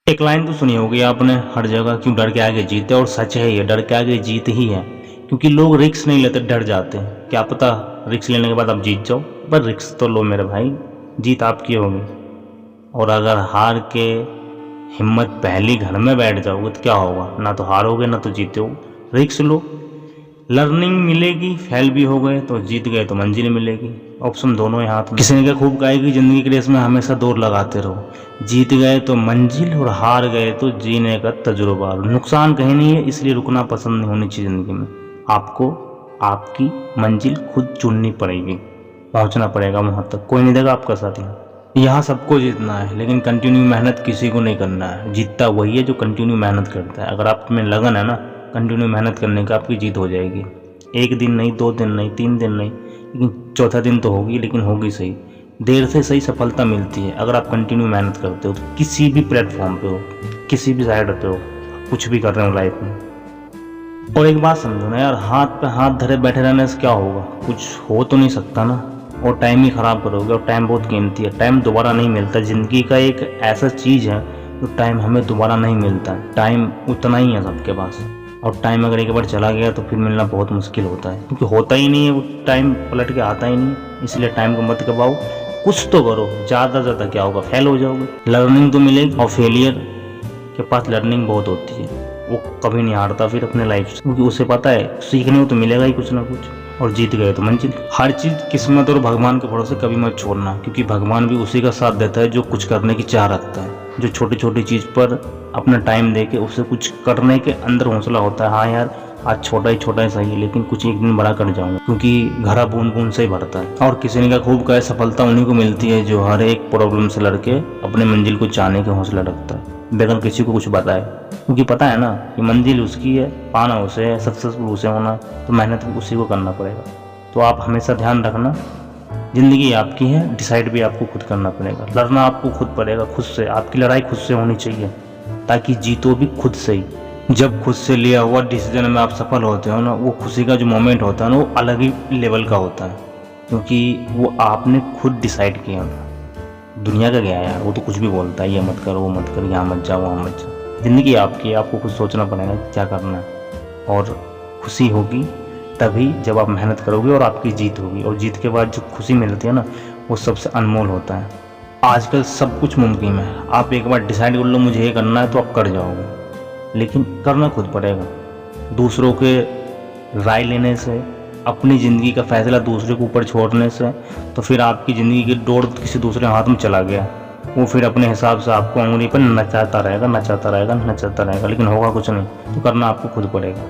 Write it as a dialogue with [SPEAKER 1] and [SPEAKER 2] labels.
[SPEAKER 1] एक लाइन तो सुनी होगी आपने हर जगह, क्यों डर के आगे जीते, और सच है ये, डर के आगे जीत ही है। क्योंकि लोग रिस्क नहीं लेते, डर जाते हैं। क्या पता रिस्क लेने के बाद आप जीत जाओ, पर रिस्क तो लो मेरे भाई, जीत आपकी होगी। और अगर हार के हिम्मत पहली घर में बैठ जाओगे तो क्या होगा, ना तो हारोगे ना तो जीतोगे। रिस्क लो, लर्निंग मिलेगी, फेल भी हो गए तो जीत गए तो मंजिल मिलेगी। ऑप्शन दोनों ही हाथ में। किसी ने क्या खूब कहा कि जिंदगी की रेस में हमेशा दौड़ लगाते रहो, जीत गए तो मंजिल और हार गए तो जीने का तजुर्बा। नुकसान कहीं नहीं है, इसलिए रुकना पसंद नहीं होनी चाहिए जिंदगी में। आपको आपकी मंजिल खुद चुननी पड़ेगी, पहुंचना पड़ेगा वहां तक, कोई नहीं देगा आपका साथ। यहाँ सबको जीतना है, लेकिन कंटिन्यू मेहनत किसी को नहीं करना है। जीतता वही है जो कंटिन्यू मेहनत करता है। अगर आप में लगन है ना कंटिन्यू मेहनत करने का, आपकी जीत हो जाएगी। एक दिन नहीं, 2 दिन नहीं, 3 दिन नहीं, लेकिन चौथा दिन तो होगी, लेकिन होगी सही। देर से सही सफलता मिलती है अगर आप कंटिन्यू मेहनत करते हो तो। किसी भी प्लेटफॉर्म पे हो, किसी भी साइड पे हो, कुछ भी कर रहे हो लाइफ में। और एक बात समझो ना यार, हाथ पे हाथ धरे बैठे रहने से क्या होगा, कुछ हो तो नहीं सकता ना। और टाइम ही ख़राब करोगे, और टाइम बहुत कीमती है। टाइम दोबारा नहीं मिलता, ज़िंदगी का एक ऐसा चीज़ है जो टाइम हमें दोबारा नहीं मिलता है। टाइम उतना ही है सबके पास, और टाइम अगर एक बार चला गया तो फिर मिलना बहुत मुश्किल होता है, क्योंकि होता ही नहीं है वो, टाइम पलट के आता ही नहीं। इसलिए टाइम को मत गवाओ, कुछ तो करो। ज़्यादा ज़्यादा क्या होगा, फेल हो जाओगे। लर्निंग तो मिलेगी, और फेलियर के पास लर्निंग बहुत होती है, वो कभी नहीं हारता फिर अपने लाइफ से, क्योंकि उसे पता है सीखने को तो मिलेगा ही कुछ ना कुछ। और जीत गए तो मंजिल। हर चीज़ किस्मत और भगवान के भरोसे कभी मत छोड़ना, क्योंकि भगवान भी उसी का साथ देता है जो कुछ करने की चाह रखता है, जो छोटी छोटी चीज़ पर अपना टाइम दे के उसे कुछ करने के अंदर हौसला होता है। हाँ यार, आज छोटा ही सही है, लेकिन कुछ एक दिन बड़ा कर जाऊंगा, क्योंकि घड़ा बूंद बूंद से ही भरता है। और किसी ने का खूब कहा, सफलता उन्हीं को मिलती है जो हर एक प्रॉब्लम से लड़के अपने मंजिल को चाहने का हौसला रखता है, बगैर किसी को कुछ बताए। क्योंकि पता है ना कि मंजिल उसकी है, पाना उसे है, सक्सेसफुल उसे होना, तो मेहनत उसी को करना पड़ेगा। तो आप हमेशा ध्यान रखना, ज़िंदगी आपकी है, डिसाइड भी आपको खुद करना पड़ेगा। लड़ना आपको खुद पड़ेगा, खुद से। आपकी लड़ाई खुद से होनी चाहिए, ताकि जीतो भी खुद से ही। जब खुद से लिया हुआ डिसीजन में आप सफल होते हो ना, वो खुशी का जो मोमेंट होता है ना, वो अलग ही लेवल का होता है, क्योंकि वो आपने खुद डिसाइड किया। दुनिया का गया यार, वो तो कुछ भी बोलता है, ये मत करो, वो मत करो, यहाँ मत जाओ, वहाँ मत जाओ। ज़िंदगी आपकी है, आपको खुद सोचना पड़ेगा क्या करना है। और खुशी होगी तभी जब आप मेहनत करोगे और आपकी जीत होगी। और जीत के बाद जो खुशी मिलती है ना, वो सबसे अनमोल होता है। आजकल सब कुछ मुमकिन है, आप एक बार डिसाइड कर लो मुझे ये करना है तो आप कर जाओगे, लेकिन करना खुद पड़ेगा। दूसरों के राय लेने से, अपनी ज़िंदगी का फैसला दूसरे के ऊपर छोड़ने से, तो फिर आपकी ज़िंदगी की डोर किसी दूसरे हाथ में चला गया। वो फिर अपने हिसाब से आपको उंगली पर नचाता रहेगा, लेकिन होगा कुछ नहीं। तो करना आपको खुद पड़ेगा।